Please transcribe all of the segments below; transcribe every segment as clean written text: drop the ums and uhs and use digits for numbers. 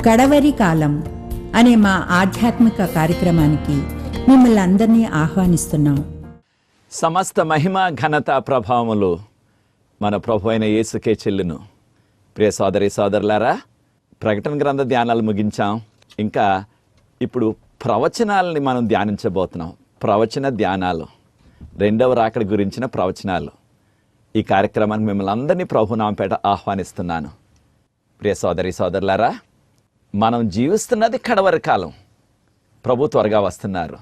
కడవరి కాలం అనే మా ఆధ్యాత్మిక కార్యక్రమానికి మిమ్మల్ని అందరినీ ఆహ్వానిస్తున్నాం. సమస్త మహిమ ఘనత ప్రభావములు మన ప్రభు అయిన యేసుకే చెల్లును. ప్రియ సోదరి సోదరులారా, ప్రకటన గ్రంథ ధ్యానాలు ముగించాం. ఇంకా ఇప్పుడు ప్రవచనాలని మనం ధ్యానించబోతున్నాం. ప్రవచన ధ్యానాలు, రెండవ రాకడ గురించిన ప్రవచనాలు. ఈ కార్యక్రమానికి మిమ్మల్ని అందరినీ ప్రభు నామపేట ఆహ్వానిస్తున్నాను. ప్రియ సోదరి సోదరులారా, మనం జీవిస్తున్నది కడవరి కాలం. ప్రభు త్వరగా వస్తున్నారు.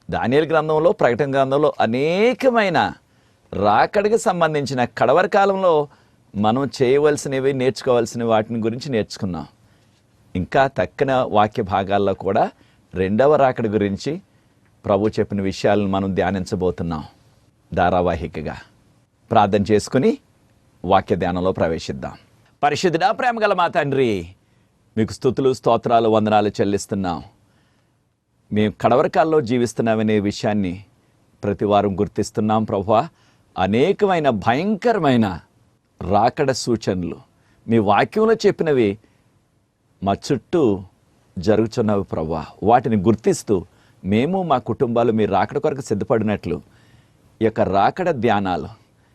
దానియేలు గ్రంథంలో, ప్రకటన గ్రంథంలో అనేకమైన రాకడికి సంబంధించిన కడవరి కాలంలో మనం చేయవలసినవి, నేర్చుకోవాల్సిన వాటిని గురించి నేర్చుకున్నాం. ఇంకా తక్కిన వాక్య భాగాల్లో కూడా రెండవ రాకడి గురించి ప్రభు చెప్పిన విషయాలను మనం ధ్యానించబోతున్నాం. ధారావాహికగా ప్రార్థన చేసుకుని వాక్య ధ్యానంలో ప్రవేశిద్దాం. పరిశుద్ధుడా, ప్రేమగల మా తండ్రి, మీకు స్తుతులు, స్తోత్రాలు, వందనాలు చెల్లిస్తున్నాం. మేము కడవరకాల్లో జీవిస్తున్నామనే విషయాన్ని ప్రతి వారం గుర్తిస్తున్నాం. ప్రభువా, అనేకమైన భయంకరమైన రాకడ సూచనలు మీ వాక్యంలో చెప్పినవి మా చుట్టూ జరుగుతున్నవి. ప్రభువా, వాటిని గుర్తిస్తూ మేము మా కుటుంబాలు మీ రాకడ కొరకు సిద్ధపడినట్లు ఈ యొక్క రాకడ ధ్యానాలు,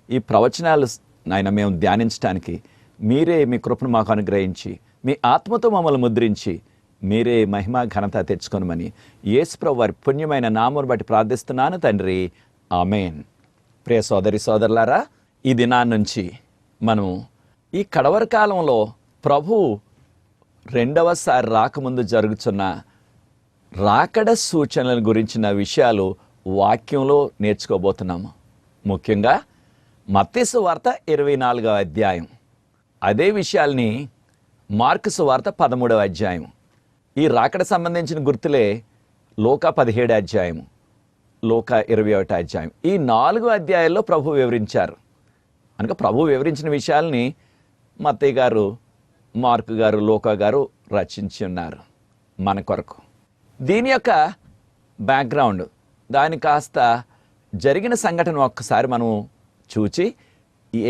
ఈ ప్రవచనాలు నాయన మేము ధ్యానించడానికి మీరే మీ కృపను మాకు అనుగ్రహించి, మీ ఆత్మతో మమ్మల్ని ముద్రించి మీరే మహిమ ఘనత తెచ్చుకొనమని యేసు ప్రభు వారి పుణ్యమైన నామమును బట్టి ప్రార్థిస్తున్నాను తండ్రి, ఆమేన్. ప్రియ సోదరి సోదరులారా, ఈ దినాన్ని నుంచి మనం ఈ కడవరి కాలంలో ప్రభు రెండవసారి రాకముందు జరుగుతున్న రాకడ సూచనల గురించిన విషయాలు వాక్యంలో నేర్చుకోబోతున్నాము. ముఖ్యంగా మత్తయి సువార్త 24వ అధ్యాయం, అదే విషయాల్ని మార్కు సువార్త 13వ అధ్యాయం, ఈ రాకడ సంబంధించిన గుర్తులే లూకా 17వ అధ్యాయం, లూకా 21వ అధ్యాయం. ఈ 4 అధ్యాయాల్లో ప్రభు వివరించారు. అనగా ప్రభు వివరించిన విషయాల్ని మత్తయి గారు, మార్కు గారు, లూకా గారు రచించి ఉన్నారు మన కొరకు. దీని యొక్క బ్యాక్గ్రౌండ్, దాని కాస్త జరిగిన సంఘటన ఒక్కసారి మనం చూచి,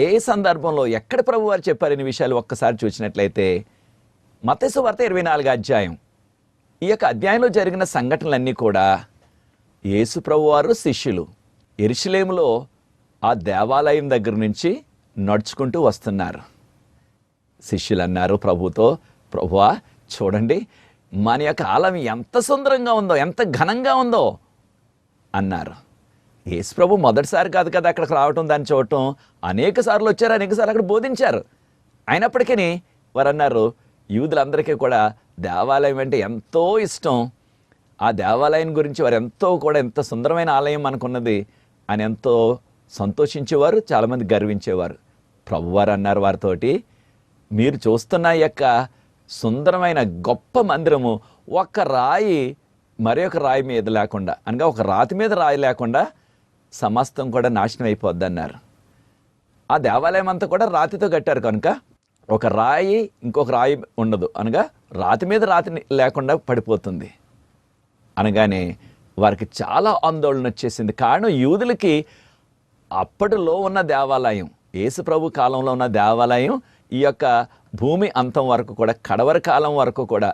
ఏ సందర్భంలో ఎక్కడ ప్రభు వారు చెప్పారనే విషయాలు ఒక్కసారి చూసినట్లయితే మత్తయి సువార్త 24వ అధ్యాయం, ఈ యొక్క అధ్యాయంలో జరిగిన సంఘటనలన్నీ కూడా యేసు ప్రభు వారు శిష్యులు యెరూషలేములో ఆ దేవాలయం దగ్గర నుంచి నడుచుకుంటూ వస్తున్నారు. శిష్యులు అన్నారు ప్రభుతో, ప్రభువా చూడండి, మన యొక్క ఆలయం ఎంత సుందరంగా ఉందో, ఎంత ఘనంగా ఉందో అన్నారు. యేసు ప్రభు మొదటిసారి కాదు కదా అక్కడికి రావటం, దాన్ని చూడటం. అనేక సార్లు వచ్చారు, అనేక సార్లు అక్కడ బోధించారు. అయినప్పటికీ వారు అన్నారు, యూదులందరికీ కూడా దేవాలయం అంటే ఎంతో ఇష్టం. ఆ దేవాలయం గురించి వారు ఎంత సుందరమైన ఆలయం మనకున్నది అని ఎంతో సంతోషించేవారు, చాలామంది గర్వించేవారు. ప్రభువారు అన్నారు వారితోటి, మీరు చూస్తున్న యొక్క సుందరమైన గొప్ప మందిరము ఒక్క రాయి మరి ఒక రాయి మీద లేకుండా, అనగా ఒక రాతి మీద రాయి లేకుండా సమస్తం కూడా నాశనం అయిపోద్ది అన్నారు. ఆ దేవాలయం అంతా కూడా రాతితో కట్టారు కనుక ఒక రాయి ఇంకొక రాయి ఉండదు, అనగా రాతి మీద రాతి లేకుండా పడిపోతుంది అనగానే వారికి చాలా ఆందోళన వచ్చేసింది. కారణం, యూదులకి అప్పటిలో ఉన్న దేవాలయం, యేసు ప్రభు కాలంలో ఉన్న దేవాలయం ఈ యొక్క భూమి అంతం వరకు కూడా, కడవరి కాలం వరకు కూడా,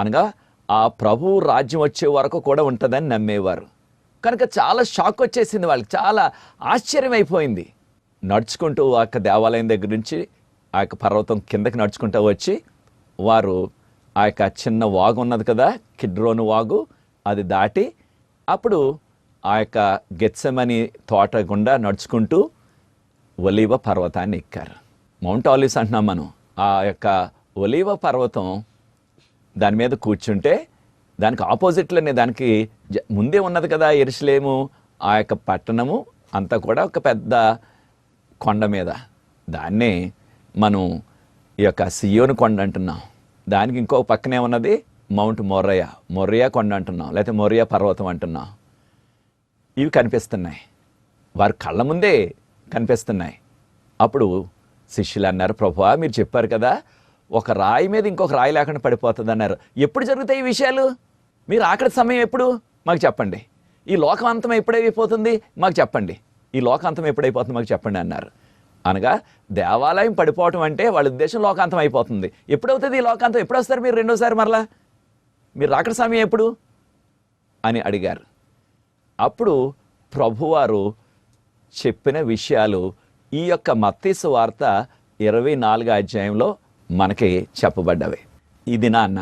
అనగా ఆ ప్రభు రాజ్యం వచ్చే వరకు కూడా ఉంటుందని నమ్మేవారు. కనుక చాలా షాక్ వచ్చేసింది వాళ్ళకి, చాలా ఆశ్చర్యం అయిపోయింది. నడుచుకుంటూ ఆ యొక్క దేవాలయం దగ్గర నుంచి ఆ యొక్క పర్వతం కిందకి నడుచుకుంటూ వచ్చి వారు ఆ యొక్క చిన్న వాగు ఉన్నది కదా, కిడ్రోను వాగు, అది దాటి అప్పుడు ఆ యొక్క గెత్సెమని తోట గుండా నడుచుకుంటూ ఒలీవ పర్వతాన్ని ఎక్కారు. మౌంట్ ఆలివ్స్ అంటున్నాం మనం. ఆ యొక్క ఒలీవ పర్వతం దాని మీద కూర్చుంటే దానికి ఆపోజిట్లోనే, దానికి ముందే ఉన్నది కదా యెరూషలేము, ఆ యొక్క పట్టణము అంతా కూడా ఒక పెద్ద కొండ మీద. దాన్నే మనం ఈ యొక్క సియోను కొండ అంటున్నాం. దానికి ఇంకో పక్కనే ఉన్నది మౌంట్ మొరియా కొండ అంటున్నాం, లేకపోతే మొరియా పర్వతం అంటున్నాం. ఇవి కనిపిస్తున్నాయి, వారి కళ్ళ ముందే కనిపిస్తున్నాయి. అప్పుడు శిష్యులు అన్నారు, ప్రభువా మీరు చెప్పారు కదా ఒక రాయి మీద ఇంకొక రాయి లేకుండా పడిపోతుంది అన్నారు. ఎప్పుడు జరుగుతాయి ఈ విషయాలు? మీరు ఆఖరి సమయం ఎప్పుడు మాకు చెప్పండి. ఈ లోకం అంతం ఎప్పుడైపోతుంది మాకు చెప్పండి. ఈ లోకాంతం ఎప్పుడైపోతుంది మాకు చెప్పండి అన్నారు. అనగా దేవాలయం పడిపోవటం అంటే వాళ్ళ ఉద్దేశం లోకాంతం అయిపోతుంది. ఎప్పుడవుతుంది ఈ లోకాంతం? ఎప్పుడు వస్తారు మీరు రెండోసారి మరలా? మీరు రాకడ సమయం ఎప్పుడు అని అడిగారు. అప్పుడు ప్రభువారు చెప్పిన విషయాలు ఈ యొక్క మత్తయి సువార్త 24వ అధ్యాయంలో మనకి చెప్పబడ్డవి. ఈ దినాన్న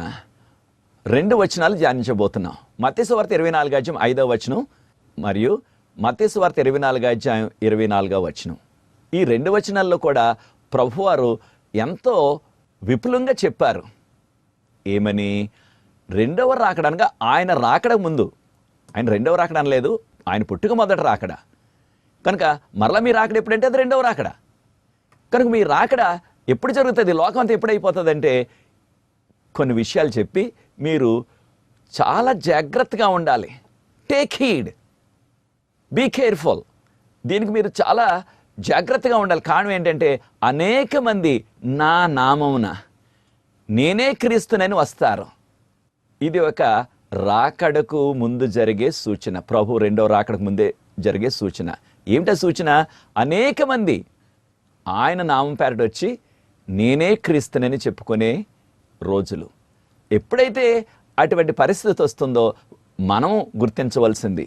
2 వచనాలు ధ్యానించబోతున్నాం. మత్తయి సువార్త 24వ అధ్యాయం 5వ వచనం మరియు మత్తయి సువార్త 24వ అధ్యాయం 24వ వచనం. ఈ 2 వచనాల్లో కూడా ప్రభువారు ఎంతో విపులంగా చెప్పారు. ఏమని? రెండవ రాకడ అనగా ఆయన రాకడ ముందు, ఆయన రెండవ రాకడ అనలేదు, ఆయన పుట్టుక మొదట రాకడ కనుక మరలా మీ రాకడ ఎప్పుడంటే అది రెండవ రాకడ. కనుక మీ రాకడ ఎప్పుడు జరుగుతుంది, లోకం అంతా ఎప్పుడైపోతుందంటే కొన్ని విషయాలు చెప్పి మీరు చాలా జాగ్రత్తగా ఉండాలి. Take heed, be careful. దీనికి మీరు చాలా జాగ్రత్తగా ఉండాలి. కారణం ఏంటంటే అనేక మంది నా నామమున నేనే క్రీస్తునని వస్తారు. ఇది ఒక రాకడకు ముందు జరిగే సూచన. ప్రభు రెండో రాకడకు ముందే జరిగే సూచన. ఏమిటా సూచన? అనేక మంది ఆయన నామం పేరట వచ్చి నేనే క్రీస్తునని చెప్పుకునే రోజులు. ఎప్పుడైతే అటువంటి పరిస్థితి వస్తుందో మనం గుర్తించవలసింది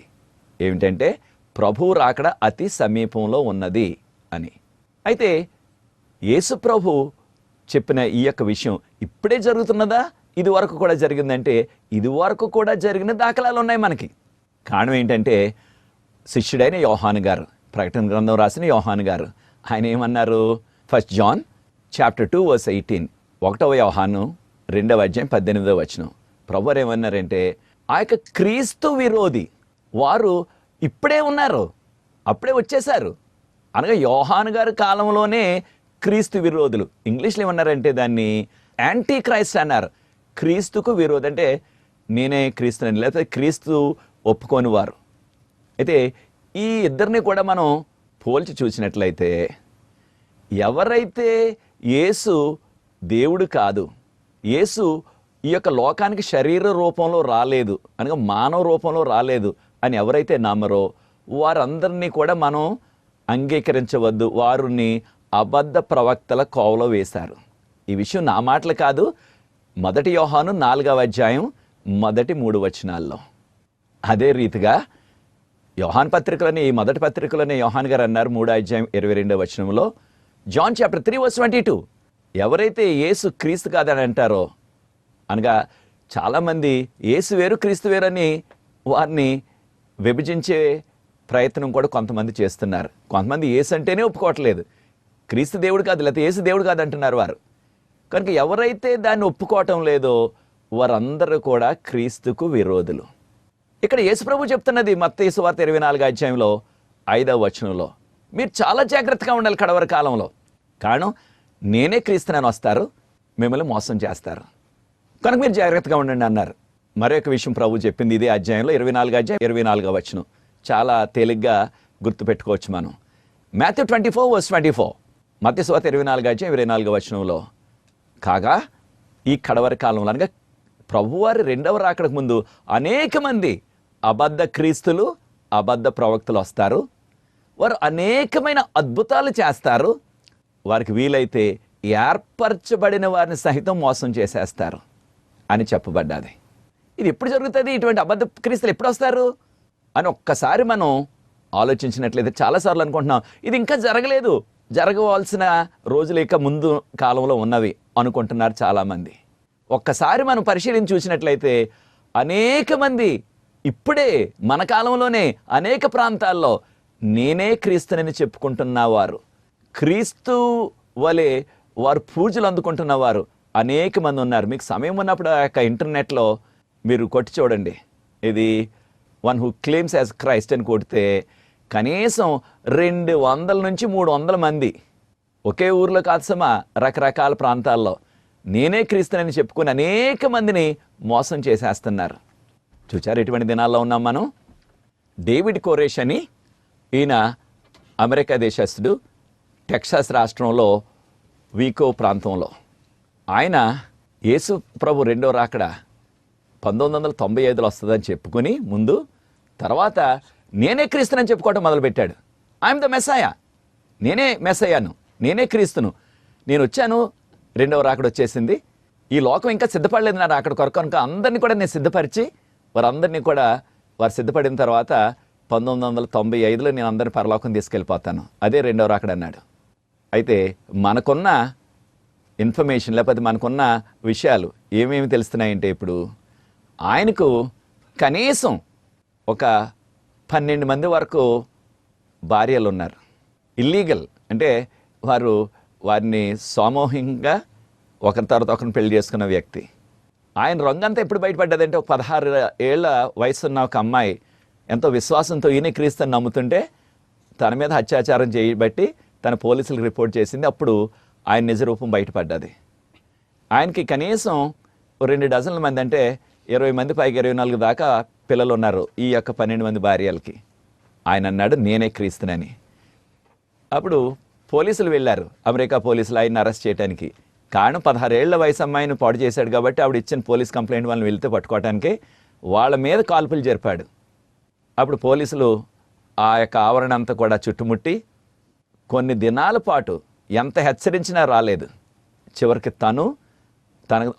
ఏమిటంటే ప్రభు రాకడ అతి సమీపంలో ఉన్నది అని. అయితే యేసు ప్రభు చెప్పిన ఈ యొక్క విషయం ఇప్పుడే జరుగుతున్నదా, ఇది వరకు కూడా జరిగిందంటే ఇది వరకు కూడా జరిగిన దాఖలాలు ఉన్నాయి మనకి. కారణం ఏంటంటే శిష్యుడైన యోహాను గారు, ప్రకటన గ్రంథం రాసిన యోహాను గారు, ఆయన ఏమన్నారు? 1 John chapter 2 verse 18, 1వ యోహాను 2వ అధ్యాయం 18వ వచనం. ప్రభువారు ఏమన్నారంటే ఆ యొక్క క్రీస్తు విరోధి వారు ఇప్పుడే ఉన్నారు, అప్పుడే వచ్చేసారు. అనగా యోహాను గారి కాలంలోనే క్రీస్తు విరోధులు, ఇంగ్లీష్లో ఏమన్నారంటే దాన్ని యాంటీ క్రైస్ట్ అన్నారు. క్రీస్తుకు విరోధి అంటే నేనే క్రీస్తుని, లేకపోతే క్రీస్తు ఒప్పుకోని వారు. అయితే ఈ ఇద్దరిని కూడా మనం పోల్చి చూసినట్లయితే ఎవరైతే యేసు దేవుడు కాదు, యేసు ఈ యొక్క లోకానికి శరీర రూపంలో రాలేదు అనగా మానవ రూపంలో రాలేదు అని ఎవరైతే నమ్మరో వారందరినీ కూడా మనం అంగీకరించవద్దు. వారిని అబద్ధ ప్రవక్తల కోవలో వేశారు. ఈ విషయం నా మాటలు కాదు, 1 యోహాను 4వ అధ్యాయం మొదటి 3 వచనాల్లో. అదే రీతిగా యోహాన్ పత్రికలోని, ఈ మొదటి పత్రికలోనే యోహాన్ గారు అన్నారు 3వ అధ్యాయం 22వ వచనంలో, జాన్ చాప్టర్ 3 verse 22, ఎవరైతే యేసు క్రీస్తు కాదని అంటారో, అనగా చాలామంది యేసు వేరు క్రీస్తు వేరు అని వారిని విభజించే ప్రయత్నం కూడా కొంతమంది చేస్తున్నారు. కొంతమంది యేసు అంటేనే ఒప్పుకోవట్లేదు, క్రీస్తు దేవుడు కాదు లేకపోతే యేసు దేవుడు కాదు అంటున్నారు వారు. కనుక ఎవరైతే దాన్ని ఒప్పుకోవటం లేదో వారందరూ కూడా క్రీస్తుకు విరోధులు. ఇక్కడ యేసు ప్రభు చెప్తున్నది మత్తయి సువార్త 24వ అధ్యాయంలో 5వ వచనంలో, మీరు చాలా జాగ్రత్తగా ఉండాలి కడవరి కాలంలో. కారణం నేనే క్రీస్తునని వస్తారు, మిమ్మల్ని మోసం చేస్తారు, కనుక మీరు జాగ్రత్తగా ఉండండి అన్నారు. మరొక విషయం ప్రభు చెప్పింది ఇదే అధ్యాయంలో 24వ అధ్యాయం 24వ వచనం. చాలా తేలిగ్గా గుర్తుపెట్టుకోవచ్చు మనం. మాథ్యూ 24 verse 24, మత్తయి సువార్త 24వ అధ్యాయం 24వ వచనంలో, కాగా ఈ కడవరి కాలంలో అనగా ప్రభువారి రెండవ రాకడకు ముందు అనేక మంది అబద్ధ క్రీస్తులు, అబద్ధ ప్రవక్తలు వస్తారు. వారు అనేకమైన అద్భుతాలు చేస్తారు. వారికి వీలైతే ఏర్పరచబడిన వారిని సహితం మోసం చేసేస్తారు అని చెప్పబడ్డది. ఇది ఎప్పుడు జరుగుతుంది? ఇటువంటి అబద్ధ క్రీస్తులు ఎప్పుడు వస్తారు అని ఒక్కసారి మనం ఆలోచించినట్లయితే చాలాసార్లు అనుకుంటున్నాం ఇది ఇంకా జరగలేదు, జరగవలసిన రోజులు ఇక ముందు కాలంలో ఉన్నవి అనుకుంటున్నారు చాలామంది. ఒక్కసారి మనం పరిశీలించి చూసినట్లయితే అనేక మంది ఇప్పుడే మన కాలంలోనే అనేక ప్రాంతాల్లో నేనే క్రీస్తునని చెప్పుకుంటున్నవారు, క్రీస్తు వలె వారు పూజలు అందుకుంటున్నవారు అనేక మంది ఉన్నారు. మీకు సమయం ఉన్నప్పుడు ఆ యొక్క ఇంటర్నెట్లో మీరు కొట్టి చూడండి, ఇది one who claims as Christ అని కొడితే కనీసం 200 నుంచి 300 మంది ఒకే ఊర్లో కాదు సమా రకరకాల ప్రాంతాల్లో నేనే క్రీస్తునని చెప్పుకుని అనేక మందిని మోసం చేసేస్తున్నారు. చూచారు ఎటువంటి దినాల్లో ఉన్నాం మనం. డేవిడ్ కోరేష్ అని ఈయన అమెరికా దేశస్థుడు, టెక్సాస్ రాష్ట్రంలో వీకో ప్రాంతంలో. ఆయన యేసు ప్రభు రెండో రాకడ 1995లో వస్తుందని చెప్పుకొని ముందు, తర్వాత నేనే క్రీస్తునని చెప్పుకోవడం మొదలుపెట్టాడు. ఐఎమ్ ద మెస్సయా, నేనే మెస్సయాను, నేనే క్రీస్తును, నేను వచ్చాను, రెండవ రాకడ వచ్చేసింది, ఈ లోకం ఇంకా సిద్ధపడలేదు నా రాకడ కొరకు, కనుక అందరినీ కూడా నేను సిద్ధపరిచి వారందరినీ కూడా వారు సిద్ధపడిన తర్వాత 1995లో నేను అందరిని పరలోకం తీసుకెళ్ళిపోతాను, అదే రెండవ రాకడ అన్నాడు. అయితే మనకున్న ఇన్ఫర్మేషన్ లేకపోతే మనకున్న విషయాలు ఏమేమి తెలుస్తున్నాయంటే, ఇప్పుడు ఆయనకు కనీసం ఒక 12 మంది వరకు భార్యలు ఉన్నారు. ఇల్లీగల్ అంటే వారిని సామూహికంగా ఒకరి తర్వాత ఒకరిని పెళ్లి చేసుకున్న వ్యక్తి. ఆయన రంగంతా ఎప్పుడు బయటపడ్డదంటే, ఒక 16 ఏళ్ల వయసున్న ఒక అమ్మాయి ఎంతో విశ్వాసంతో ఈయన క్రీస్తుని నమ్ముతుంటే తన మీద అత్యాచారం చేయబట్టి తన పోలీసులకు రిపోర్ట్ చేసింది. అప్పుడు ఆయన నిజ రూపం బయటపడ్డది. ఆయనకి కనీసం 2 డజన్ల మంది అంటే 20 మంది పైగా 24 దాకా పిల్లలు ఉన్నారు ఈ యొక్క 12 మంది భార్యలకి. ఆయన అన్నాడు నేనే క్రీస్తునని. అప్పుడు పోలీసులు వెళ్ళారు, అమెరికా పోలీసులు ఆయన్ని అరెస్ట్ చేయడానికి. కారణం 16 ఏళ్ల వయసు అమ్మాయిని పాడు చేశాడు కాబట్టి ఆవిడ ఇచ్చిన పోలీస్ కంప్లైంట్ వాళ్ళని వెళ్తే పట్టుకోవడానికి వాళ్ళ మీద కాల్పులు జరిపాడు. అప్పుడు పోలీసులు ఆ యొక్క ఆవరణ అంతా కూడా చుట్టుముట్టి కొన్ని దినాల పాటు ఎంత హెచ్చరించినా రాలేదు. చివరికి తన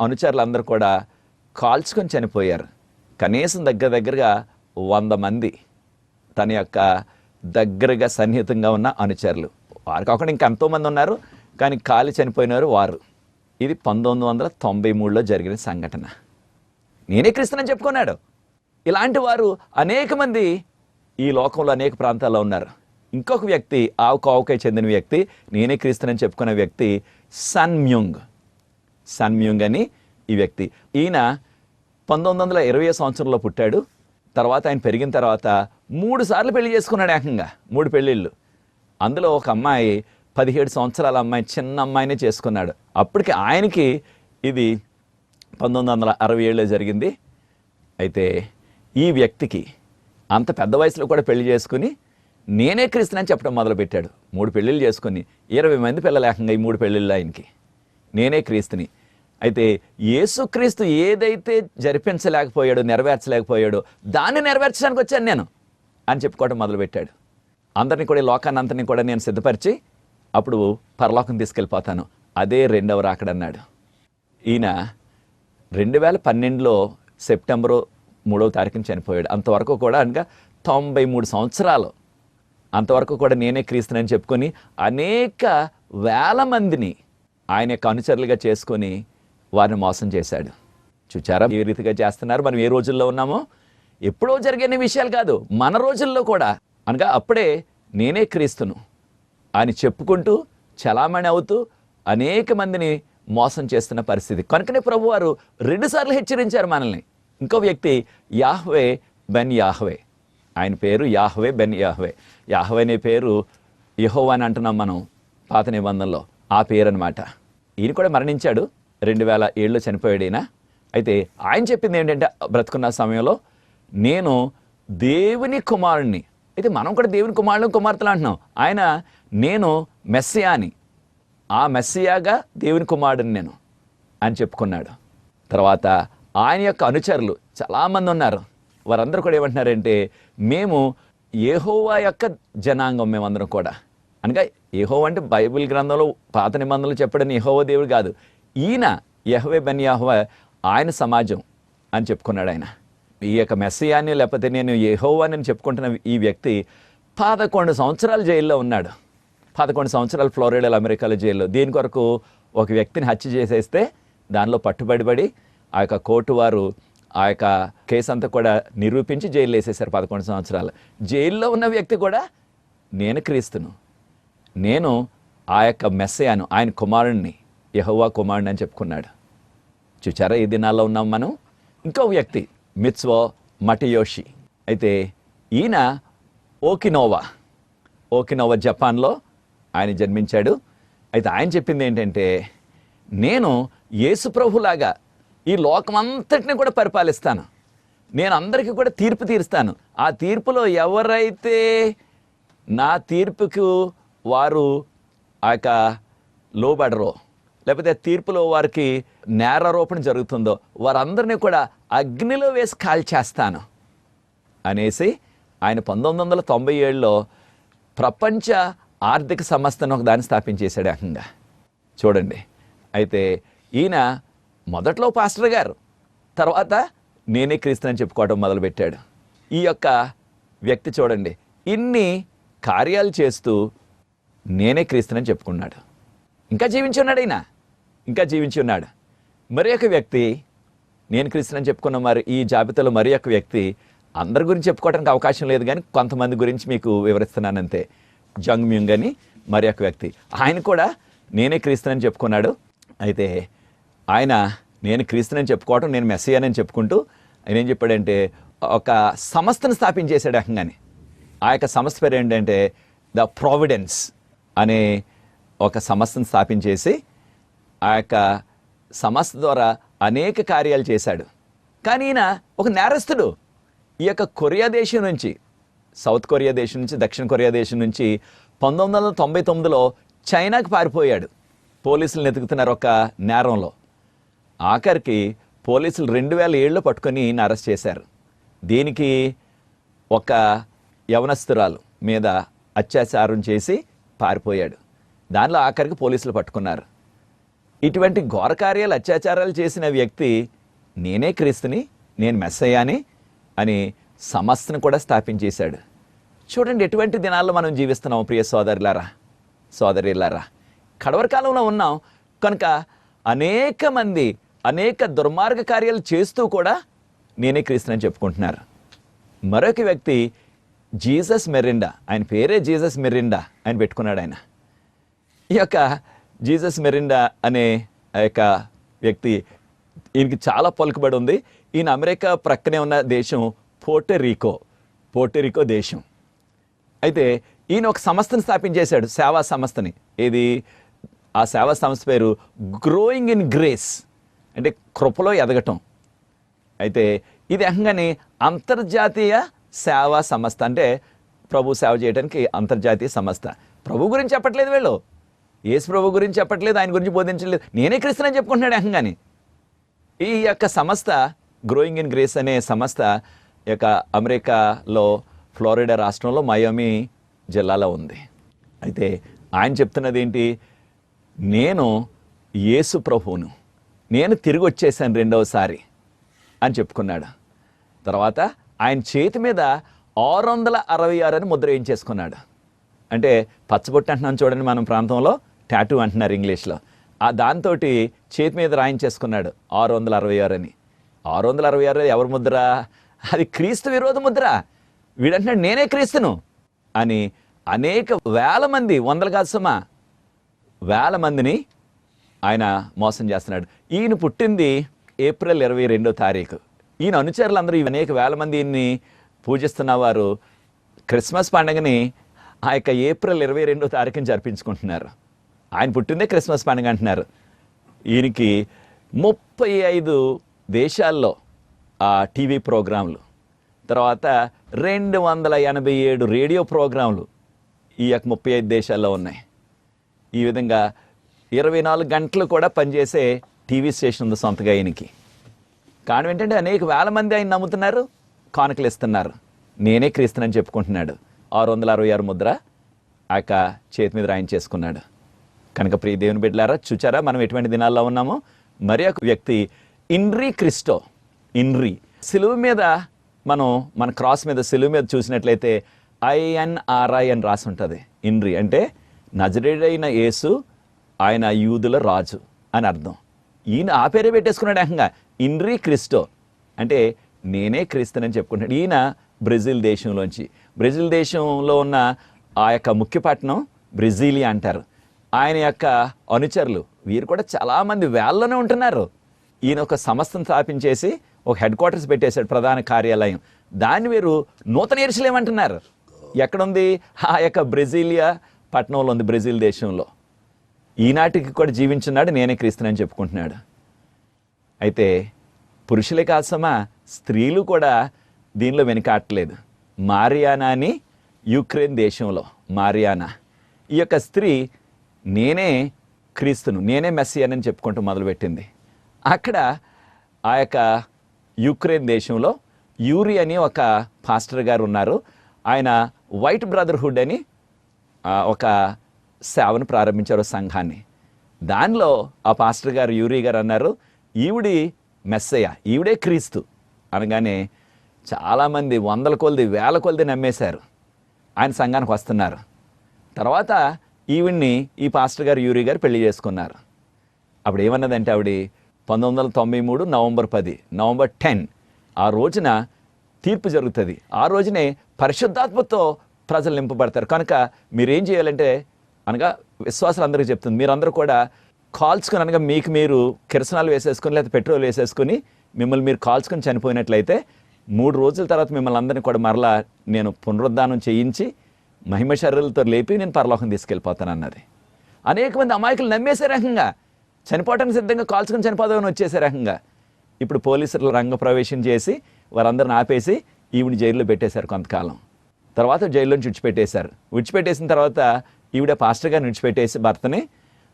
అనుచరులందరూ కూడా కాల్చుకొని చనిపోయారు. కనీసం దగ్గరగా 100 మంది తన యొక్క దగ్గరగా సన్నిహితంగా ఉన్న అనుచరులు. వారు కాకుండా ఇంకా ఎంతోమంది ఉన్నారు, కానీ కాలి చనిపోయినారు వారు. ఇది 1993లో జరిగిన సంఘటన. నేనే క్రీస్తునని చెప్పుకున్నాడు. ఇలాంటి వారు అనేక మంది ఈ లోకంలో అనేక ప్రాంతాల్లో ఉన్నారు. ఇంకొక వ్యక్తి కావుకై చెందిన వ్యక్తి, నేనే క్రీస్తునని చెప్పుకునే వ్యక్తి సన్ మ్యూంగ్ అని ఈ వ్యక్తి. ఈయన 1920 సంవత్సరంలో పుట్టాడు. తర్వాత ఆయన పెరిగిన తర్వాత 3 సార్లు పెళ్లి చేసుకున్నాడు, ఏకంగా 3 పెళ్ళిళ్ళు. అందులో ఒక అమ్మాయి 17 సంవత్సరాల అమ్మాయి, చిన్న అమ్మాయినే చేసుకున్నాడు. అప్పటికి ఆయనకి ఇది 1967లో జరిగింది. అయితే ఈ వ్యక్తికి అంత పెద్ద వయసులో కూడా పెళ్లి చేసుకుని నేనే క్రీస్తునని చెప్పడం మొదలుపెట్టాడు. 3 పెళ్ళిళ్ళు చేసుకుని 20 మంది పిల్లలు ఏకంగా ఈ 3 పెళ్ళిళ్ళు ఆయనకి. నేనే క్రీస్తుని. అయితే యేసుక్రీస్తు ఏదైతే జరిపించలేకపోయాడో, నెరవేర్చలేకపోయాడో దాన్ని నెరవేర్చడానికి వచ్చాను నేను అని చెప్పుకోవడం మొదలుపెట్టాడు. అందరినీ కూడా, లోకాన్ని అంతని కూడా నేను సిద్ధపరిచి అప్పుడు పరలోకం తీసుకెళ్ళిపోతాను, అదే రెండవ రాకడన్నాడు. ఈయన 2012లో సెప్టెంబరు 3వ తారీఖున చనిపోయాడు. అంతవరకు కూడా అనగా 93 సంవత్సరాలు అంతవరకు కూడా నేనే క్రీస్తునని చెప్పుకొని అనేక వేల మందిని ఆయన యొక్క అనుచరులుగా చేసుకొని వారిని మోసం చేశాడు. చూచారా ఏ రీతిగా చేస్తున్నారు? మనం ఏ రోజుల్లో ఉన్నామో, ఎప్పుడో జరిగిన విషయాలు కాదు, మన రోజుల్లో కూడా. అనగా అప్పుడే నేనే క్రీస్తును అని చెప్పుకుంటూ చలామణి అవుతూ అనేక మందిని మోసం చేస్తున్న పరిస్థితి. కనుకనే ప్రభువారు 2 సార్లు హెచ్చరించారు మనల్ని. ఇంకో వ్యక్తి యాహ్వే బెన్ యాహ్వే, ఆయన పేరు యాహ్వే బెన్ యాహ్వే. యాహ్వే అనే పేరు యెహోవా అని అంటున్నాం మనం పాత నిబంధనలో, ఆ పేరు అనమాట. ఈయన కూడా మరణించాడు, 2007లో చనిపోయాడు ఈయన. అయితే ఆయన చెప్పింది ఏంటంటే, బ్రతుకున్న సమయంలో నేను దేవుని కుమారుణ్ణి. అయితే మనం కూడా దేవుని కుమార్తెలు అంటున్నాం. ఆయన నేను మెస్సియాని, ఆ మెస్సియాగా దేవుని కుమారుడిని నేను అని చెప్పుకున్నాడు. తర్వాత ఆయన యొక్క అనుచరులు చాలామంది ఉన్నారు. వారందరూ కూడా ఏమంటున్నారంటే, మేము యెహోవా యొక్క జనాంగం, మేమందరం కూడా. అనగా యెహోవా అంటే బైబిల్ గ్రంథంలో పాత నిబంధనలు చెప్పడం యెహోవా దేవుడు కాదు, ఈయన యెహ్వే బెన్ యాహ్వే ఆయన సమాజం అని చెప్పుకున్నాడు ఆయన. ఈ యొక్క మెస్సియాని లేకపోతే నేను యెహోవాని చెప్పుకుంటున్న ఈ వ్యక్తి 11 సంవత్సరాలు జైల్లో ఉన్నాడు. 11 సంవత్సరాలు ఫ్లోరిడాలో, అమెరికాలో జైల్లో. దీని కొరకు ఒక వ్యక్తిని హత్య చేసేస్తే దానిలో పట్టుబడి ఆ యొక్క కోర్టు వారు ఆ యొక్క కేసు అంతా కూడా నిరూపించి జైలు వేసేశారు 11 సంవత్సరాలు. జైల్లో ఉన్న వ్యక్తి కూడా నేను క్రీస్తును, నేను ఆ యొక్క మెస్సియాను, ఆయన కుమారుణ్ణి, యెహోవా కుమారుణ్ణి అని చెప్పుకున్నాడు. చూచారా ఈ దినాల్లో ఉన్నాం మనం. ఇంకో వ్యక్తి మిత్సువో మోటోయోషి. అయితే ఈయన ఓకినోవా జపాన్లో ఆయన జన్మించాడు. అయితే ఆయన చెప్పింది ఏంటంటే, నేను యేసు ప్రభులాగా ఈ లోకమంతటిని కూడా పరిపాలిస్తాను, నేను అందరికీ కూడా తీర్పు తీరుస్తాను. ఆ తీర్పులో ఎవరైతే నా తీర్పుకు వారు ఆ యొక్క లోబడరో, లేకపోతే తీర్పులో వారికి నేరారోపణ జరుగుతుందో, వారందరినీ కూడా అగ్నిలో వేసి కాల్చేస్తాను అనేసి ఆయన 1997లో ప్రపంచ ఆర్థిక సంస్థను ఒక దాన్ని స్థాపించేశాడు ఏకంగా. చూడండి, అయితే ఈయన మొదట్లో పాస్టర్ గారు, తర్వాత నేనే క్రీస్తుని చెప్పుకోవడం మొదలుపెట్టాడు. ఈ యొక్క వ్యక్తి చూడండి, ఇన్ని కార్యాలు చేస్తూ నేనే క్రీస్తుని చెప్పుకున్నాడు. ఇంకా జీవించి ఉన్నాడు ఈయన, ఇంకా జీవించి ఉన్నాడు. మరి ఒక వ్యక్తి, నేను క్రీస్తుని చెప్పుకున్న మరి ఈ జాబితాలో మరి ఒక వ్యక్తి, అందరి గురించి చెప్పుకోవడానికి అవకాశం లేదు కానీ కొంతమంది గురించి మీకు వివరిస్తున్నానంతే. జంగ్ మ్యూంగ్ అని మరి ఒక వ్యక్తి, ఆయన కూడా నేనే క్రీస్తుని చెప్పుకున్నాడు. అయితే ఆయన నేను క్రీస్తుని చెప్పుకోవటం, నేను మెస్సియానని చెప్పుకుంటూ ఆయన ఏం చెప్పాడంటే ఒక సంస్థను స్థాపించేశాడు ఏకంగానే. ఆ యొక్క సంస్థ పేరు ఏంటంటే ద ప్రావిడెన్స్ అనే ఒక సంస్థను స్థాపించేసి ఆ యొక్క సంస్థ ద్వారా అనేక కార్యాలు చేశాడు. కానీ ఈయన ఒక నేరస్తుడు. ఈ యొక్క కొరియా దేశం నుంచి, సౌత్ కొరియా దేశం నుంచి, దక్షిణ కొరియా దేశం నుంచి 1999లో చైనాకి పారిపోయాడు. పోలీసులు వెతుకుతున్నారు ఒక నేరంలో. ఆఖరికి పోలీసులు 2007లో పట్టుకొని ఈయన అరెస్ట్ చేశారు. దీనికి ఒక యవనస్తురాలు మీద అత్యాచారం చేసి పారిపోయాడు. దానిలో ఆఖరికి పోలీసులు పట్టుకున్నారు. ఇటువంటి ఘోర కార్యాలు, అత్యాచారాలు చేసిన వ్యక్తి నేనే క్రీస్తుని, నేను మెస్సయ్యాని అని సంస్థను కూడా స్థాపించేశాడు. చూడండి ఎటువంటి దినాల్లో మనం జీవిస్తున్నాం ప్రియ సోదరులారా, సోదరులారా. కడవరి కాలంలో ఉన్నాం కనుక అనేక మంది అనేక దుర్మార్గ కార్యాలు చేస్తూ కూడా నేనే క్రీస్తుని చెప్పుకుంటున్నారు. మరొక వ్యక్తి జీసస్ మెరిండా, ఆయన పేరే జీసస్ మెరిండా ఆయన పెట్టుకున్నాడు ఆయన. ఈ యొక్క జీసస్ మెరిండా అనే ఆ యొక్క వ్యక్తి, ఈయనకి చాలా పలుకుబడి ఉంది. ఈయన అమెరికా ప్రక్కనే ఉన్న దేశం పోర్టరికో దేశం. అయితే ఈయన ఒక సంస్థను స్థాపించేశాడు, సేవా సంస్థని. ఏది ఆ సేవా సంస్థ పేరు గ్రోయింగ్ ఇన్ గ్రేస్, అంటే కృపలో ఎదగటం. అయితే ఇది ఏకంగానే అంతర్జాతీయ సేవా సంస్థ, అంటే ప్రభు సేవ చేయడానికి అంతర్జాతీయ సంస్థ. ప్రభు గురించి చెప్పట్లేదు వీళ్ళు, యేసు ప్రభు గురించి చెప్పట్లేదు, ఆయన గురించి బోధించలేదు, నేనే క్రీస్తుని చెప్పుకుంటున్నాడు ఏకంగానే. ఈ యొక్క సంస్థ గ్రోయింగ్ ఇన్ గ్రేస్ అనే సంస్థ యొక్క అమెరికాలో ఫ్లోరిడా రాష్ట్రంలో మయామి జిల్లాలో ఉంది. అయితే ఆయన చెప్తున్నది ఏంటి, నేను యేసు ప్రభువును, నేను తిరిగి వచ్చేసాను రెండవసారి అని చెప్పుకున్నాడు. తర్వాత ఆయన చేతి మీద 666 అని ముద్ర వేయించేసుకున్నాడు. అంటే పచ్చబొట్టు అంటున్నాం చూడండి, మన ప్రాంతంలో టాటూ అంటున్నారు ఇంగ్లీష్లో. ఆ దాంతో చేతి మీద రాయించేసుకున్నాడు 666 అని. 666 ఎవరి ముద్ర? అది క్రీస్తు విరోధ ముద్ర. వీడంటున్నాడు నేనే క్రీస్తును అని. అనేక వేల మంది, వందలు కాదు సుమా, వేల మందిని ఆయన మోసం చేస్తున్నాడు. ఈయన పుట్టింది ఏప్రిల్ 22వ తారీఖు. ఈయన అనుచరులందరూ అనేక వేల మంది ఈయన్ని పూజిస్తున్న వారు క్రిస్మస్ పండుగని ఆ యొక్క ఏప్రిల్ 22వ తారీఖుని జరిపించుకుంటున్నారు. ఆయన పుట్టిందే క్రిస్మస్ పండుగ అంటున్నారు. ఈయనకి 35 దేశాల్లో టీవీ ప్రోగ్రాంలు, తర్వాత 287 రేడియో ప్రోగ్రాంలు ఈ యొక్క 35 దేశాల్లో ఉన్నాయి. ఈ విధంగా 24 గంటలు కూడా పనిచేసే టీవీ స్టేషన్ ఉంది సొంతగా ఈయనకి. కారణం ఏంటంటే అనేక వేల మంది ఆయన నమ్ముతున్నారు, కానుకలు ఇస్తున్నారు. నేనే క్రీస్తునని చెప్పుకుంటున్నాడు. 666 ముద్ర ఆ యొక్క చేతి మీద రాయించేసుకున్నాడు. కనుక ప్రియ దేవుని బిడ్డలారా, చూచారా మనం ఎటువంటి దినాల్లో ఉన్నామో. మరి ఒక వ్యక్తి ఇన్రీ క్రిస్టో, ఇన్రీ సిలువ మీద మన క్రాస్ మీద సిలువ మీద చూసినట్లయితే INRI అని రాసి ఉంటుంది. ఇన్రీ అంటే నజరేయుడైన యేసు, ఆయన యూదుల రాజు అని అర్థం. ఈయన ఆ పేరే పెట్టేసుకున్నాడు ఏకంగా, ఇన్రీ క్రిస్టో అంటే నేనే క్రీస్తునని చెప్పుకుంటాడు. ఈయన బ్రెజిల్ దేశంలోంచి, బ్రెజిల్ దేశంలో ఉన్న ఆ యొక్క ముఖ్య పట్టణం బ్రెజిలియా అంటారు. ఆయన యొక్క అనుచరులు వీరు కూడా చాలామంది వేళ్ళలోనే ఉంటున్నారు. ఈయన ఒక సంస్థను స్థాపించేసి ఒక హెడ్ క్వార్టర్స్ పెట్టేశాడు, ప్రధాన కార్యాలయం. దాన్ని వీరు నూతన యెరూషలేము అంటున్నారు. ఎక్కడుంది? ఆ యొక్క బ్రెజిలియా పట్టణంలో ఉంది, బ్రెజిల్ దేశంలో. ఈనాటికి కూడా జీవించున్నాడు, నేనే క్రీస్తునని చెప్పుకుంటున్నాడు. అయితే పురుషులే కాసమా, స్త్రీలు కూడా దీనిలో వెనుకాడలేదు. మారియానా అని యుక్రెయిన్ దేశంలో మారియానా, ఈ యొక్క స్త్రీ నేనే క్రీస్తును, నేనే మెస్సియానని చెప్పుకుంటూ మొదలుపెట్టింది. అక్కడ ఆ యొక్క యుక్రెయిన్ దేశంలో యూరి అని ఒక పాస్టర్ గారు ఉన్నారు. ఆయన వైట్ బ్రదర్హుడ్ అని ఒక సేవను ప్రారంభించారు సంఘాన్ని. దానిలో ఆ పాస్టర్ గారు యూరీ గారు అన్నారు, ఈవిడి మెస్సయ్య, ఈవిడే క్రీస్తు అనగానే చాలామంది వందల కొలది వేల కొలది నమ్మేశారు, ఆయన సంఘానికి వస్తున్నారు. తర్వాత ఈవిడ్ని ఈ పాస్టర్ గారు యూరీ గారు పెళ్లి చేసుకున్నారు. అప్పుడు ఏమన్నదంటే ఆవిడ 1993 నవంబర్ 10 నవంబర్ 10 ఆ రోజున తీర్పు జరుగుతుంది. ఆ రోజునే పరిశుద్ధాత్మతో ప్రజలు నింపబడతారు. కనుక మీరేం చేయాలంటే అనగా విశ్వాసాలందరికీ చెప్తుంది, మీరందరూ కూడా కాల్చుకొని అనగా మీకు మీరు కిరసనాలు వేసేసుకొని లేదా పెట్రోల్ వేసేసుకొని మిమ్మల్ని మీరు కాల్చుకొని చనిపోయినట్లయితే 3 రోజుల తర్వాత మిమ్మల్ని అందరినీ కూడా మరలా నేను పునరుద్ధానం చేయించి మహిమ శరీరాలతో లేపి నేను పరలోకం తీసుకెళ్ళిపోతాను అన్నది. అనేక మంది అమాయకులు నమ్మేసే రకంగా చనిపోవటానికి సిద్ధంగా కాల్చుకొని చనిపోదామని వచ్చేసే రకంగా ఇప్పుడు పోలీసులు రంగప్రవేశం చేసి వారందరిని ఆపేసి ఈవిడ జైల్లో పెట్టేశారు కొంతకాలం. తర్వాత జైల్లోంచి విడిచిపెట్టేసిన తర్వాత ఈవిడ పాస్టర్ గారిని విడిచిపెట్టేసి భర్తని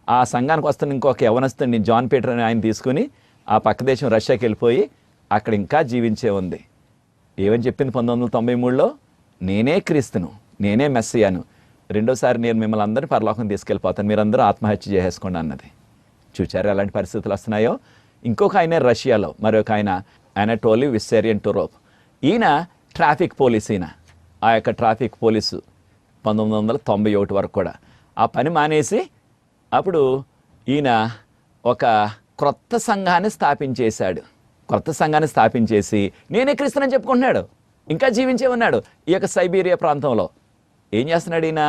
ఆ సంఘానికి వస్తున్న ఇంకొక యవనస్తుని జాన్ పీటర్ అని ఆయన తీసుకుని ఆ పక్క దేశం రష్యాకి వెళ్ళిపోయి అక్కడ ఇంకా జీవించే ఉంది. ఏమని చెప్పింది 1993లో, నేనే క్రీస్తును, నేనే మెస్సియాను, రెండోసారి నేను మిమ్మల్ని అందరినీ పరలోకం తీసుకెళ్ళిపోతాను, మీరందరూ ఆత్మహత్య చేసేసుకోండి అన్నది. చూచారు ఎలాంటి పరిస్థితులు వస్తున్నాయో. ఇంకొక ఆయన రష్యాలో, మరొక ఆయన అనటోలీ విస్సేరియన్టోరోవ్, ఈయన ట్రాఫిక్ పోలీస్. ఈయన ఆ యొక్క ట్రాఫిక్ పోలీసు 1991 వరకు కూడా ఆ పని మానేసి అప్పుడు ఈయన ఒక క్రొత్త సంఘాన్ని స్థాపించేసి నేనే క్రీస్తునని చెప్పుకుంటున్నాడు, ఇంకా జీవించే ఉన్నాడు ఈ యొక్క సైబీరియా ప్రాంతంలో. ఏం చేస్తున్నాడు ఈయన?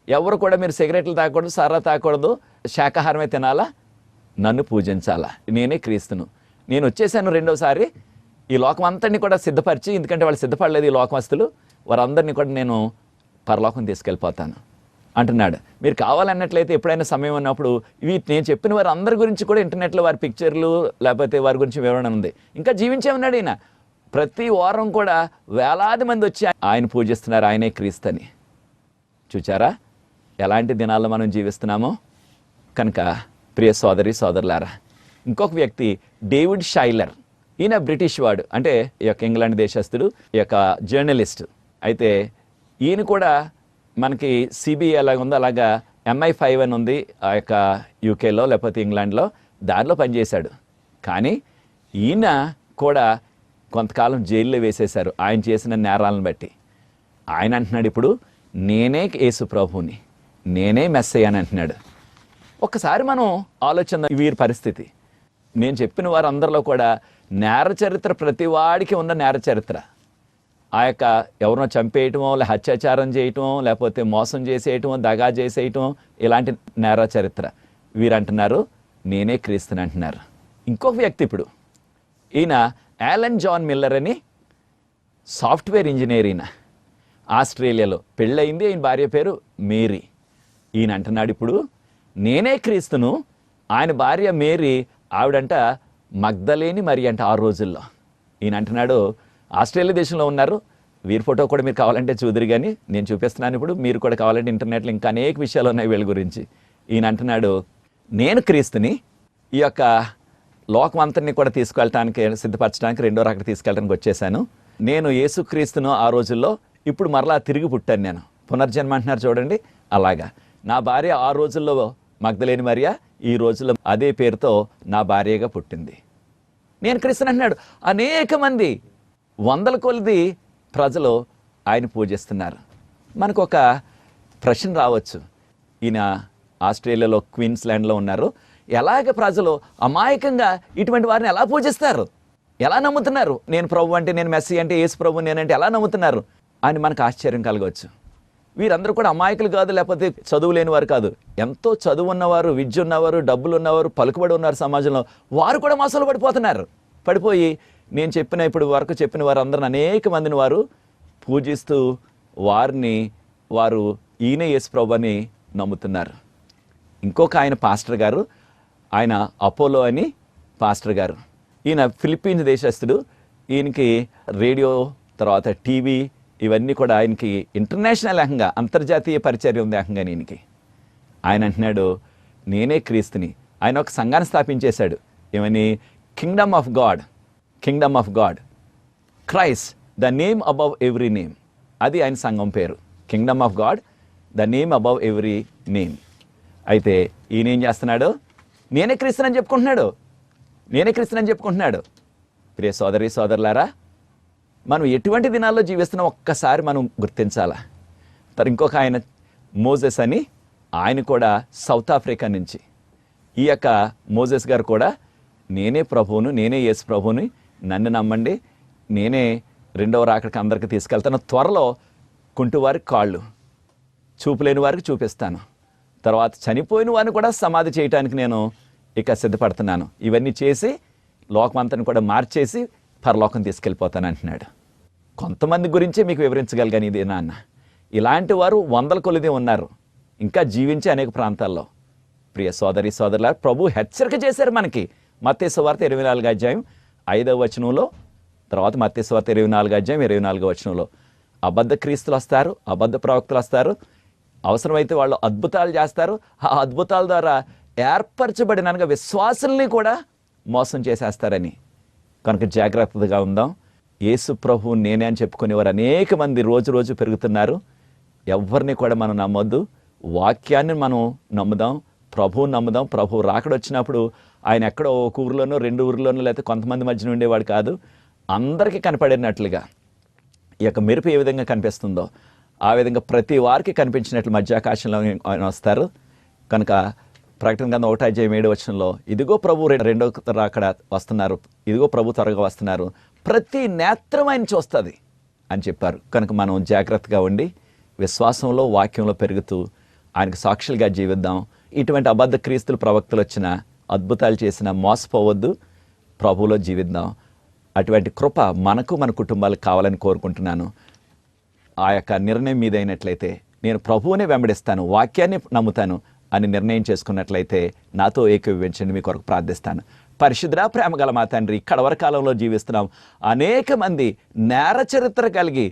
ఎవరు కూడా మీరు సిగరెట్లు తాగకూడదు, సారా తాగకూడదు, శాకాహారమే తినాలా, నన్ను పూజించాలా, నేనే క్రీస్తును, నేను వచ్చేసాను రెండోసారి ఈ లోకం అంతటిని కూడా సిద్ధపరిచి, ఎందుకంటే వాళ్ళు సిద్ధపడలేదు ఈ లోకవస్తులు, వారందరినీ కూడా నేను పరలోకం తీసుకెళ్ళిపోతాను అంటున్నాడు. మీరు కావాలన్నట్లయితే ఎప్పుడైనా సమయం ఉన్నప్పుడు నేను చెప్పిన వారు అందరి గురించి కూడా ఇంటర్నెట్లో వారి పిక్చర్లు లేకపోతే వారి గురించి వివరణ ఉంది. ఇంకా జీవించే ఉన్నాడు ఈయన. ప్రతి వారం కూడా వేలాది మంది వచ్చి ఆయన పూజిస్తున్నారు, ఆయనే క్రీస్తని. చూచారా ఎలాంటి దినాల్లో మనం జీవిస్తున్నామో? కనుక ప్రియ సోదరులారా, ఇంకొక వ్యక్తి డేవిడ్ షైలర్, ఈయన బ్రిటిష్ వాడు, అంటే ఈ యొక్క ఇంగ్లాండ్ దేశస్థుడు, ఈ యొక్క జర్నలిస్ట్. అయితే ఈయన కూడా మనకి సిబిఐ ఎలాగ ఉందో అలాగా MI5 అని ఉంది ఆ యొక్క యూకేలో లేకపోతే ఇంగ్లాండ్లో, దానిలో పనిచేశాడు. కానీ ఈయన కూడా కొంతకాలం జైల్లో వేసేశారు ఆయన చేసిన నేరాలను బట్టి. ఆయన అంటున్నాడు ఇప్పుడు నేనే యేసు ప్రభువుని, నేనే మెస్సయ్య అని అంటున్నాడు. ఒక్కసారి మనం ఆలోచన వీరి పరిస్థితి. నేను చెప్పిన వారందరిలో కూడా నేర చరిత్ర, ప్రతి వాడికి ఉన్న నేర చరిత్ర. ఆ యొక్క ఎవరినో చంపేయటమో, లే అత్యాచారం చేయటమో, లేకపోతే మోసం చేసేయటమో, దగా చేసేయటం, ఇలాంటి నేర చరిత్ర. వీరు అంటున్నారు నేనే క్రీస్తుని అంటున్నారు. ఇంకొక వ్యక్తి ఇప్పుడు, ఈయన యాలన్ జాన్ మిల్లర్ అని సాఫ్ట్వేర్ ఇంజనీర్. ఈయన ఆస్ట్రేలియాలో పెళ్ళయింది, ఈయన భార్య పేరు మేరీ. ఈయన అంటున్నాడు ఇప్పుడు నేనే క్రీస్తును. ఆయన భార్య మేరీ, ఆవిడంట మగ్దలేని మరి అంట ఆ రోజుల్లో. ఈయన అంటున్నాడు ఆస్ట్రేలియా దేశంలో ఉన్నారు. వీరి ఫోటో కూడా మీరు కావాలంటే చూదురు, కానీ నేను చూపిస్తున్నాను ఇప్పుడు, మీరు కూడా కావాలంటే ఇంటర్నెట్లో ఇంకా అనేక విషయాలు ఉన్నాయి వీళ్ళ గురించి. ఈయన అంటున్నాడు నేను క్రీస్తుని, ఈ యొక్క లోకం అంతటిని కూడా తీసుకెళ్ళటానికి సిద్ధపరచడానికి రెండో రకం తీసుకెళ్ళడానికి వచ్చేసాను. నేను యేసుక్రీస్తును ఆ రోజుల్లో, ఇప్పుడు మరలా తిరిగి పుట్టాను, నేను పునర్జన్మ అంటున్నారు చూడండి. అలాగా నా భార్య ఆ రోజుల్లో మగ్దలేని మరియా, ఈ రోజుల్లో అదే పేరుతో నా భార్యగా పుట్టింది. నేను క్రీస్తుని అంటున్నాడు. అనేక మంది వందల కొలది ప్రజలు ఆయన పూజిస్తున్నారు. మనకు ఒక ప్రశ్న రావచ్చు, ఈయన ఆస్ట్రేలియాలో క్వీన్స్లాండ్లో ఉన్నారు, ఎలాగ ప్రజలు అమాయకంగా ఇటువంటి వారిని ఎలా పూజిస్తారు, ఎలా నమ్ముతున్నారు? నేను ప్రభు అంటే, నేను మెస్సీ అంటే, యేసు ప్రభు నేనంటే ఎలా నమ్ముతున్నారు అని మనకు ఆశ్చర్యం కలగవచ్చు. వీరందరూ కూడా అమాయకులు కాదు, లేకపోతే చదువు లేని వారు కాదు. ఎంతో చదువు ఉన్నవారు, విద్య ఉన్నవారు, డబ్బులు ఉన్నవారు, పలుకుబడి ఉన్నారు సమాజంలో. వారు కూడా మోసాలు పడిపోయి నేను ఇప్పుడు వరకు చెప్పిన వారందరిని అనేక మందిని వారు పూజిస్తూ వారు ఈయన యేసు ప్రభు అని నమ్ముతున్నారు. ఇంకొక ఆయన పాస్టర్ గారు, ఆయన అపోలో అని పాస్టర్ గారు. ఈయన ఫిలిప్పీన్స్ దేశస్థుడు. ఈయనకి రేడియో, తర్వాత టీవీ, ఇవన్నీ కూడా ఆయనకి ఇంటర్నేషనల్ ఏకంగా అంతర్జాతీయ పరిచర్య ఉంది ఏకంగా ఈయనకి. ఆయన అంటున్నాడు నేనే క్రీస్తుని. ఆయన ఒక సంఘాన్ని స్థాపించేశాడు, ఏమని? Kingdom of God, Christ the name above every name. అది ఆయన సంఘం పేరు, Kingdom of God the name above every name. అయితే ఈయన ఏం చేస్తున్నాడు? నేనే క్రీస్తునని చెప్పుకుంటున్నాడు, నేనే క్రీస్తునని చెప్పుకుంటున్నాడు. ప్రియ సోదరి సోదరులారా, మనం ఎటువంటి దినాల్లో జీవిస్తున్నాం ఒక్కసారి మనం గుర్తించాలా. ఇంకొక ఆయన మోజెస్ అని, ఆయన కూడా సౌత్ ఆఫ్రికా నుంచి. ఈ యొక్క మోజెస్ గారు కూడా నేనే ప్రభువును, నేనే యేసు ప్రభువుని, నన్ను నమ్మండి, నేనే రెండవ రాకడికి అందరికీ తీసుకెళ్తాను, త్వరలో కుంటివారికి కాళ్ళు, చూపులేని వారికి చూపిస్తాను, తర్వాత చనిపోయిన వారిని కూడా సమాధి చేయడానికి నేను ఇక సిద్ధపడుతున్నాను, ఇవన్నీ చేసి లోకమంతని కూడా మార్చేసి పరలోకం తీసుకెళ్ళిపోతాను అంటున్నాడు. కొంతమంది గురించే మీకు వివరించగలిగాను ఇది నాన్న. ఇలాంటి వారు వందల కొలది ఉన్నారు ఇంకా జీవించే అనేక ప్రాంతాల్లో. ప్రియ సోదరి సోదరుల, ప్రభు హెచ్చరిక చేశారు మనకి. మత్తయి సువార్త 24వ అధ్యాయం 5వ వచనంలో, తర్వాత మత్తయి సువార్త 24వ అధ్యాయం 24వ వచనంలో అబద్ధ క్రీస్తులు వస్తారు, అబద్ధ ప్రవక్తలు వస్తారు, అవసరమైతే వాళ్ళు అద్భుతాలు చేస్తారు, ఆ అద్భుతాల ద్వారా ఏర్పరచబడిన విశ్వాసుల్ని కూడా మోసం చేసేస్తారని. కనుక జాగ్రత్తగా ఉందాం. యేసు ప్రభు నేనే అని చెప్పుకునేవారు అనేక మంది రోజు రోజు పెరుగుతున్నారు. ఎవరిని కూడా మనం నమ్మొద్దు. వాక్యాన్ని మనం నమ్ముదాం, ప్రభువుని నమ్ముదాం. ప్రభువు రాకడొచ్చినప్పుడు ఆయన ఎక్కడో ఒక ఊరిలోనో 2 ఊర్లోనో లేకపోతే కొంతమంది మధ్యన ఉండేవాడు కాదు, అందరికీ కనపడినట్లుగా ఈ యొక్క మెరుపు ఏ విధంగా కనిపిస్తుందో ఆ విధంగా ప్రతి వారికి కనిపించినట్లు మధ్యాకాశంలో ఆయన వస్తారు. కనుక ప్రకటన గ్రంథం 1వ అధ్యాయం 7వ వచనంలో ఇదిగో ప్రభు రెండవ రాకడ వస్తున్నారు, ఇదిగో ప్రభు త్వరగా వస్తున్నారు, ప్రతి నేత్రం ఆయన చూస్తుంది అని చెప్పారు. కనుక మనం జాగ్రత్తగా ఉండి విశ్వాసంలో వాక్యంలో పెరుగుతూ ఆయనకు సాక్షులుగా జీవిద్దాం. ఇటువంటి అబద్ధ క్రీస్తులు ప్రవక్తలు వచ్చిన అద్భుతాలు చేసిన మోసపోవద్దు, ప్రభువులో జీవిద్దాం. అటువంటి కృప మనకు మన కుటుంబాలకు కావాలని కోరుకుంటున్నాను. ఆ యొక్క నిర్ణయం మీదైనట్లయితే నేను ప్రభువునే వెంబడిస్తాను, వాక్యాన్ని నమ్ముతాను అని నిర్ణయం చేసుకున్నట్లయితే నాతో ఏకీభవించండి. మీ కొరకు ప్రార్థిస్తాను. పరిశుద్ధ ప్రేమ గల మా తండ్రి, కడవర కాలంలో జీవిస్తున్నాం. అనేక మంది నేర చరిత్ర కలిగి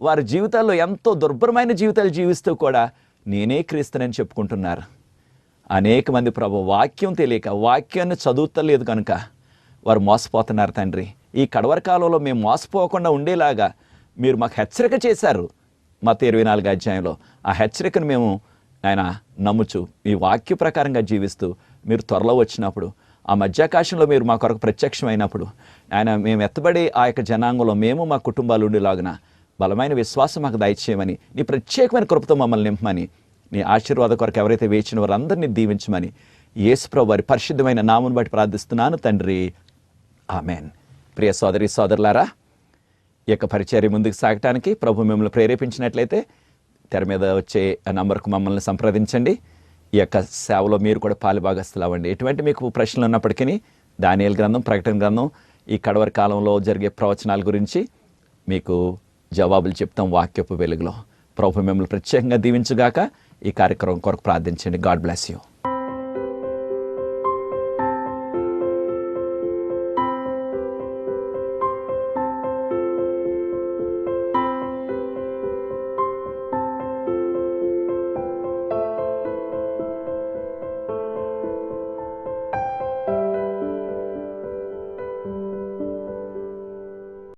వారి జీవితాల్లో ఎంతో దుర్భరమైన జీవితాలు జీవిస్తూ కూడా నేనే క్రీస్తునని చెప్పుకుంటున్నారు. అనేక మంది ప్రభు వాక్యం తెలియక వాక్యాన్ని చదువుతలేదు కనుక వారు మోసపోతున్నారు తండ్రి. ఈ కడవర కాలంలో మేము మోసపోకుండా ఉండేలాగా మీరు మాకు హెచ్చరిక చేశారు మత్తయి 24వ అధ్యాయంలో. ఆ హెచ్చరికను మేము ఆయన నమ్ముచు ఈ వాక్య ప్రకారంగా జీవిస్తూ మీరు త్వరలో వచ్చినప్పుడు ఆ మధ్యాకాశంలో మీరు మా కొరకు ప్రత్యక్షమైనప్పుడు ఆయన మేము ఎత్తబడి ఆ యొక్క జనాంగంలో మేము మా కుటుంబాలు ఉండేలాగున బలమైన విశ్వాసం మాకు దయచేయమని, నీ ప్రత్యేకమైన కృపతో మమ్మల్ని నింపమని, నీ ఆశీర్వాద కొరకు ఎవరైతే వేచిన వారందరినీ దీవించమని యేసు ప్రభువు వారి పరిశుద్ధమైన నామమును బట్టి ప్రార్థిస్తున్నాను తండ్రి, ఆమెన్. ప్రియ సోదరి సోదరులారా, ఈ యొక్క పరిచర్య ముందుకు సాగటానికి ప్రభు మిమ్మల్ని ప్రేరేపించినట్లయితే తెర మీద వచ్చే నంబర్కు మమ్మల్ని సంప్రదించండి. ఈ యొక్క సేవలో మీరు కూడా పాలుభాగస్తులు అవ్వండి. ఎటువంటి మీకు ప్రశ్నలు ఉన్నప్పటికీ దానియేలు గ్రంథం, ప్రకటన గ్రంథం, ఈ కడవరి కాలంలో జరిగే ప్రవచనాల గురించి మీకు జవాబులు చెప్తాం వాక్యపు వెలుగులో. ప్రభు మిమ్మల్ని ప్రత్యేకంగా దీవించుగాక. ఈ కార్యక్రమం కొరకు ప్రార్థించండి. God bless you.